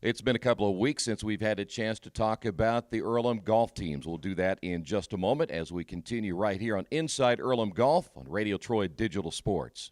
It's been a couple of weeks since we've had a chance to talk about the Earlham golf teams. We'll do that in just a moment as we continue right here on Inside Earlham Golf on Radio Troy Digital Sports.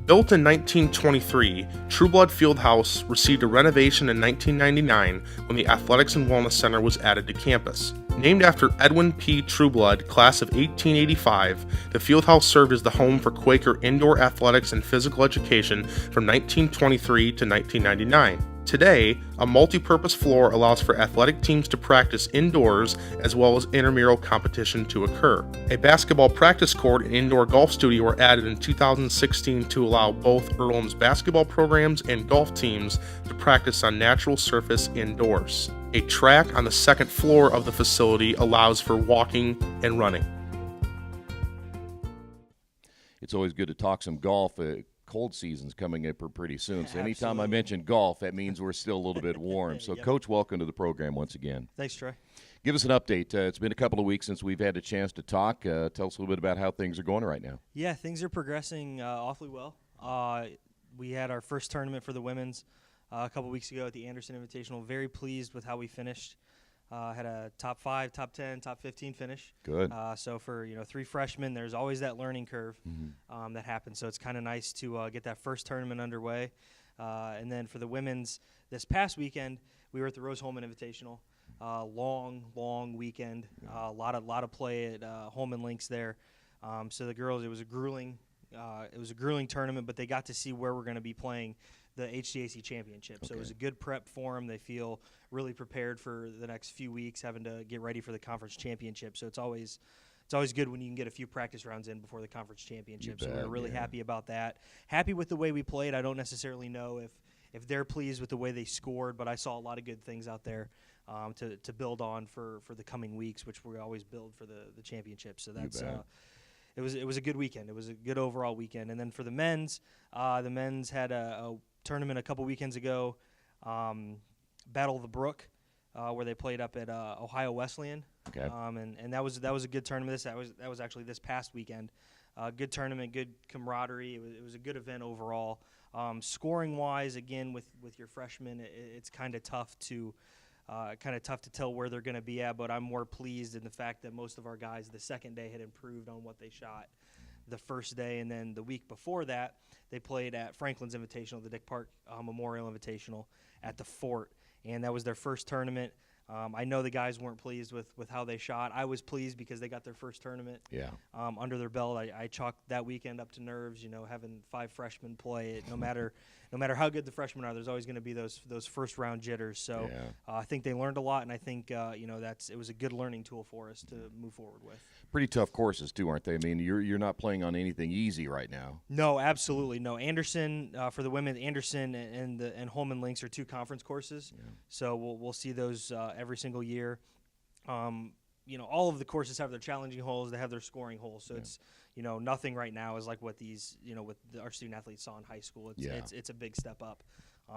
Built in 1923, Trueblood Fieldhouse received a renovation in 1999 when the Athletics and Wellness Center was added to campus. Named after Edwin P. Trueblood, class of 1885, the fieldhouse served as the home for Quaker indoor athletics and physical education from 1923 to 1999. Today, a multi-purpose floor allows for athletic teams to practice indoors as well as intramural competition to occur. A basketball practice court and indoor golf studio were added in 2016 to allow both Earlham's basketball programs and golf teams to practice on natural surface indoors. A track on the second floor of the facility allows for walking and running. It's always good to talk some golf. Cold season's coming up pretty soon, so anytime Absolutely. I mention golf, that means we're still a little bit warm. So, Yep. Coach, welcome to the program once again. Thanks, Troy. Give us an update. It's been a couple of weeks since we've had a chance to talk. Tell us a little bit about how things are going right now. Yeah, things are progressing awfully well. We had our first tournament for the women's a couple weeks ago at the Anderson Invitational. Very pleased with how we finished. Had a top 5, top 10, top 15 finish. Good. So for 3 freshmen, there's always that learning curve that happens. So it's kind of nice to get that first tournament underway. And then for the women's, this past weekend we were at the Rose Holman Invitational. Long weekend. A lot of play at Holman Links there. So the girls, it was a grueling tournament, but they got to see where we're going to be playing the HCAC championship. Okay. So it was a good prep for them. They feel really prepared for the next few weeks, having to get ready for the conference championship. So it's always good when you can get a few practice rounds in before the conference championship. So we're really happy about that. Happy with the way we played. I don't necessarily know if they're pleased with the way they scored, but I saw a lot of good things out there to build on for the coming weeks, which we always build for the championship. So that's it was a good weekend. It was a good overall weekend. And then for the men's had a tournament a couple weekends ago, Battle of the Brook, where they played up at Ohio Wesleyan. Okay. And that was a good tournament. That was actually this past weekend. Good tournament, good camaraderie. It was a good event overall. Scoring wise, again with your freshmen, it's kind of tough to tell where they're going to be at. But I'm more pleased in the fact that most of our guys the second day had improved on what they shot the first day, and then the week before that they played at Franklin's Invitational, the Dick Park Memorial Invitational at the Fort, and that was their first tournament. I know the guys weren't pleased with how they shot. I was pleased because they got their first tournament under their belt. I chalked that weekend up to nerves, having 5 freshmen play it. No matter how good the freshmen are, there's always going to be those first round jitters. So I think they learned a lot, and I think it was a good learning tool for us to move forward with. Pretty tough courses too, aren't they? I mean, you're not playing on anything easy right now. No, absolutely no. Anderson for the women, Anderson and Holman Links are 2 conference courses, so we'll see those every single year. All of the courses have their challenging holes, they have their scoring holes, so it's nothing right now is like what these what our student athletes saw in high school. It's a big step up.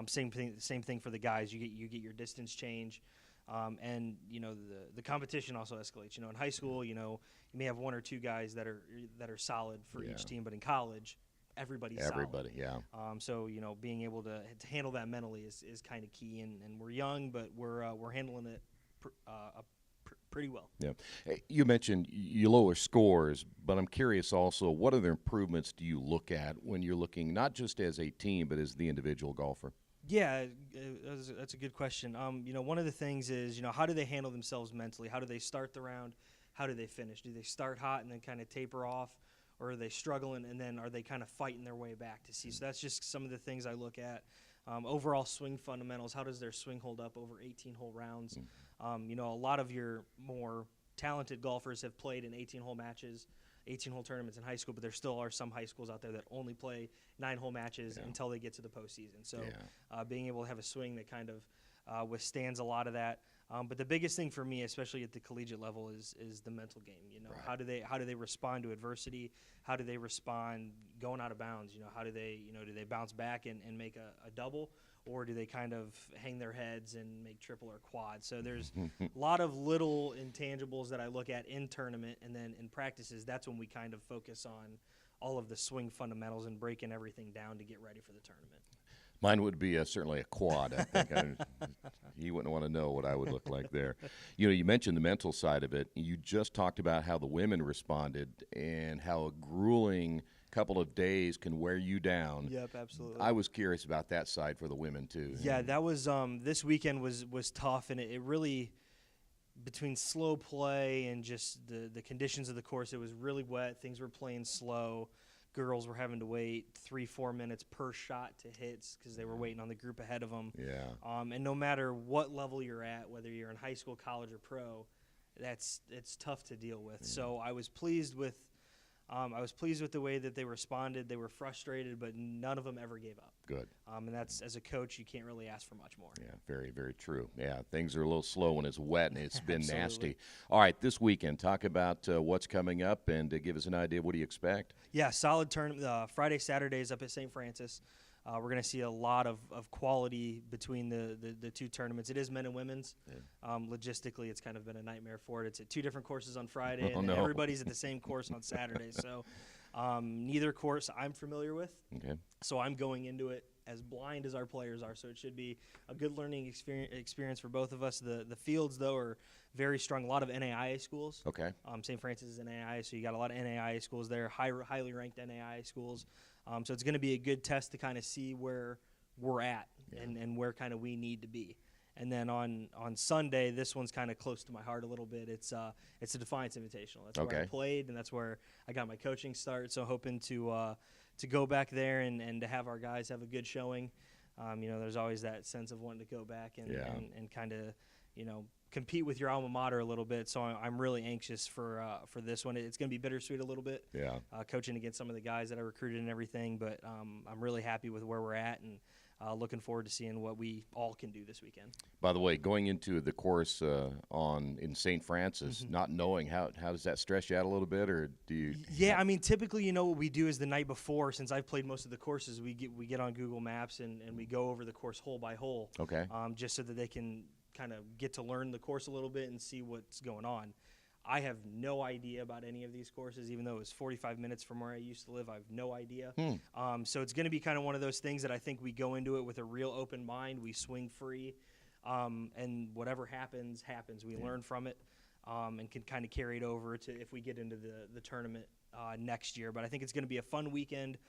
Same thing for the guys. You get your distance change. And the competition also escalates. In high school, you may have 1 or 2 guys that are solid for each team, but in college, everybody's solid. So being able to handle that mentally is kind of key. And we're young, but we're handling it pretty well. Yeah, you mentioned you lower scores, but I'm curious also, what other improvements do you look at when you're looking not just as a team but as the individual golfer? Yeah, that's a good question. One of the things is, how do they handle themselves mentally? How do they start the round? How do they finish? Do they start hot and then kind of taper off, or are they struggling and then are they kind of fighting their way back to see? So that's just some of the things I look at. Overall swing fundamentals, how does their swing hold up over 18-hole rounds? A lot of your more talented golfers have played in 18-hole matches, 18-hole tournaments in high school, but there still are some high schools out there that only play 9-hole matches until they get to the postseason. So being able to have a swing that kind of withstands a lot of that. But the biggest thing for me, especially at the collegiate level, is the mental game. How do they respond to adversity? How do they respond going out of bounds? How do they do they bounce back and make a double, or do they kind of hang their heads and make triple or quad? So there's a lot of little intangibles that I look at in tournament, and then in practices, that's when we kind of focus on all of the swing fundamentals and breaking everything down to get ready for the tournament. Mine would be certainly a quad. I think you wouldn't want to know what I would look like there. You mentioned the mental side of it. You just talked about how the women responded and how a grueling couple of days can wear you down. Yep, absolutely. I was curious about that side for the women too. Yeah, that was this weekend was tough, and it really, between slow play and just the conditions of the course, it was really wet. Things were playing slow. Girls were having to wait 3-4 minutes per shot to hits because they were waiting on the group ahead of them. Yeah. And no matter what level you're at, whether you're in high school, college, or pro, it's tough to deal with. Yeah. So I was pleased with the way that they responded. They were frustrated, but none of them ever gave up. Good. And that's, as a coach, you can't really ask for much more. Yeah, very, very true. Yeah, things are a little slow when it's wet and it's been Absolutely. nasty. All right, this weekend, talk about what's coming up and give us an idea. What do you expect? Yeah, solid tournament. Friday, Saturdays up at St. Francis. We're going to see a lot of quality between the two tournaments. It is men and women's. Yeah. Logistically, it's kind of been a nightmare for it. It's at two different courses on Friday, and everybody's at the same course on Saturday. So neither course I'm familiar with. Okay. So I'm going into it as blind as our players are. So it should be a good learning experience for both of us. The fields, though, are very strong. A lot of NAIA schools. Okay. St. Francis is NAIA, so you got a lot of NAIA schools there, highly ranked NAIA schools. So it's going to be a good test to kind of see where we're at and where kind of we need to be. And then on Sunday, this one's kind of close to my heart a little bit. It's a Defiance Invitational. That's where I played, and that's where I got my coaching start. So hoping to go back there and to have our guys have a good showing. There's always that sense of wanting to go back and kind of, compete with your alma mater a little bit. So I'm really anxious for this one. It's going to be bittersweet a little bit. Yeah. Coaching against some of the guys that I recruited and everything, but I'm really happy with where we're at and looking forward to seeing what we all can do this weekend. By the way, going into the course in St. Francis, not knowing how does that stress you out a little bit, or do you? Yeah, I mean, typically, what we do is the night before. Since I've played most of the courses, we get on Google Maps and we go over the course hole by hole. Okay. Just so that they can kind of get to learn the course a little bit and see what's going on. I have no idea about any of these courses, even though it was 45 minutes from where I used to live. I have no idea. So it's going to be kind of one of those things that I think we go into it with a real open mind. We swing free, and whatever happens. We learn from it and can kind of carry it over to if we get into the tournament next year. But I think it's going to be a fun weekend.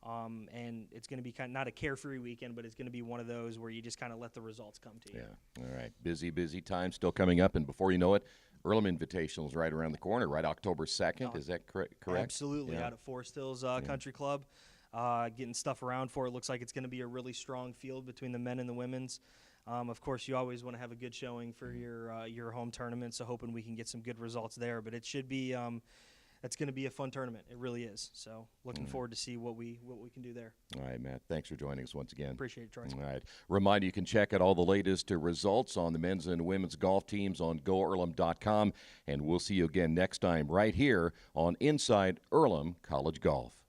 And it's going to be kind of not a carefree weekend, but it's going to be one of those where you just kind of let the results come to you. Yeah. All right. Busy time still coming up. And before you know it, Earlham Invitational is right around the corner, right? October 2nd. Is that correct? Absolutely. Yeah. Out at Forest Hills Country Club. Getting stuff around for it. Looks like it's going to be a really strong field between the men and the women's. Of course, you always want to have a good showing for your home tournament, so hoping we can get some good results there. But it should be it's going to be a fun tournament. It really is. So looking forward to see what we can do there. All right, Matt. Thanks for joining us once again. Appreciate it, Troy. All right. Reminder, you can check out all the latest results on the men's and women's golf teams on GoEarlham.com. And we'll see you again next time right here on Inside Earlham College Golf.